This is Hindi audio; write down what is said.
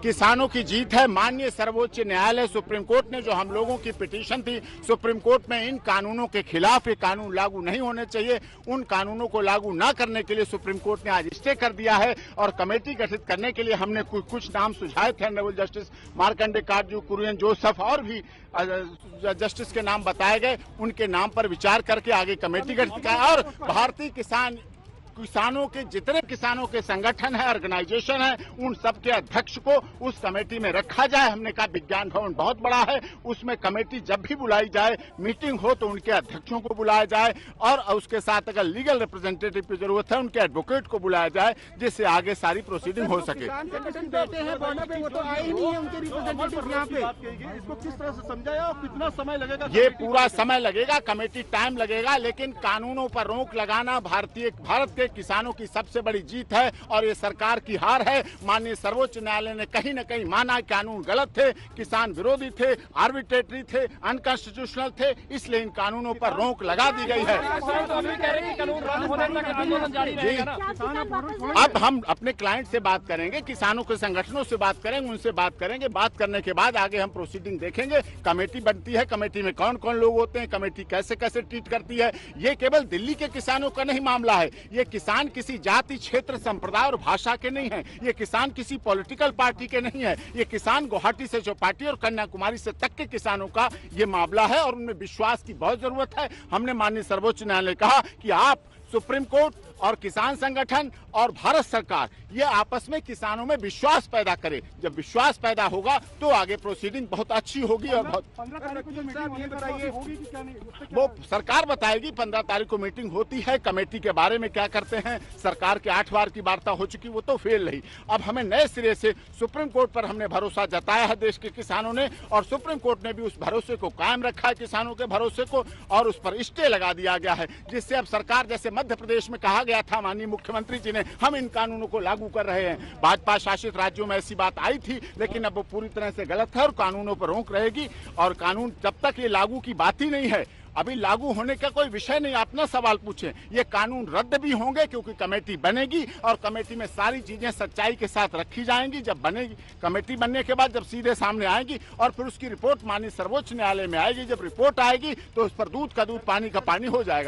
किसानों की जीत है। माननीय सर्वोच्च न्यायालय सुप्रीम कोर्ट ने जो हम लोगों की पिटीशन थी सुप्रीम कोर्ट में इन कानूनों के खिलाफ, ये कानून लागू नहीं होने चाहिए, उन कानूनों को लागू न करने के लिए सुप्रीम कोर्ट ने आज स्टे कर दिया है। और कमेटी गठित करने के लिए हमने कुछ नाम सुझाए थे। ऑनरेबल जस्टिस मार्कंडे काटजू, कुरियन जोसेफ और भी जस्टिस के नाम बताए गए। उनके नाम पर विचार करके आगे कमेटी गठित की और भारतीय किसानों के जितने किसानों के संगठन है, ऑर्गेनाइजेशन है, उन सब के अध्यक्ष को उस कमेटी में रखा जाए। हमने कहा विज्ञान भवन बहुत बड़ा है, उसमें कमेटी जब भी बुलाई जाए, मीटिंग हो तो उनके अध्यक्षों को बुलाया जाए और उसके साथ अगर लीगल रिप्रेजेंटेटिव की जरूरत है उनके एडवोकेट को बुलाया जाए, जिससे आगे सारी प्रोसीडिंग हो सके। किस तरह से समझाया और कितना समय लगेगा? ये पूरा समय लगेगा, कमेटी टाइम लगेगा, लेकिन कानूनों पर रोक लगाना भारत के किसानों की सबसे बड़ी जीत है और ये सरकार की हार है। माननीय सर्वोच्च न्यायालय ने कहीं न कहीं माना कानून गलत थे, किसान विरोधी थे, आर्बिट्रेटरी थे, अनकॉन्स्टिट्यूशनल थे, इसलिए इन कानूनों पर रोक लगा दी गई है। अब हम अपने क्लाइंट से बात करेंगे, किसानों के संगठनों से बात करेंगे, उनसे बात करेंगे। बात करने के बाद आगे हम प्रोसीडिंग देखेंगे। कमेटी बनती है, कमेटी में कौन कौन लोग होते हैं, कमेटी कैसे कैसे ट्रीट करती है। ये केवल दिल्ली के किसानों का नहीं मामला है। ये किसान किसी जाति, क्षेत्र, संप्रदाय और भाषा के नहीं है। ये किसान किसी पॉलिटिकल पार्टी के नहीं है। ये किसान गुवाहाटी से चौपाटी और कन्याकुमारी से तक के किसानों का ये मामला है और उनमें विश्वास की बहुत जरूरत है। हमने माननीय सर्वोच्च न्यायालय कहा कि आप सुप्रीम कोर्ट और किसान संगठन और भारत सरकार ये आपस में किसानों में विश्वास पैदा करे। जब विश्वास पैदा होगा तो आगे प्रोसीडिंग बहुत अच्छी होगी और बहुत 15 तारीख को जो मीटिंग ये बताइए होगी कि क्या नहीं, वो सरकार बताएगी। 15 तारीख को मीटिंग होती है, कमेटी के बारे में क्या करते हैं। सरकार के 8 बार की वार्ता हो चुकी, वो तो फेल रही। अब हमें नए सिरे से सुप्रीम कोर्ट पर हमने भरोसा जताया है देश के किसानों ने, और सुप्रीम कोर्ट ने भी उस भरोसे को कायम रखा है, किसानों के भरोसे को, और उस पर स्टे लगा दिया गया है। जिससे अब सरकार, जैसे मध्य प्रदेश में कहा गया था माननीय मुख्यमंत्री जी ने, हम इन कानूनों को लागू कर रहे हैं। भाजपा शासित राज्यों में ऐसी बात आई थी, लेकिन अब वो पूरी तरह से गलत है और कानूनों पर रोक रहेगी। और कानून जब तक ये लागू की बात ही नहीं है, अभी लागू होने का कोई विषय नहीं। आप ना सवाल पूछें, ये कानून रद्द भी होंगे क्योंकि कमेटी बनेगी और कमेटी में सारी चीजें सच्चाई के साथ रखी जाएंगी। जब बनेगी कमेटी, बनने के बाद जब सीधे सामने आएगी और फिर उसकी रिपोर्ट माननीय सर्वोच्च न्यायालय में आएगी। जब रिपोर्ट आएगी तो उस पर दूध का दूध, पानी का पानी हो जाएगा।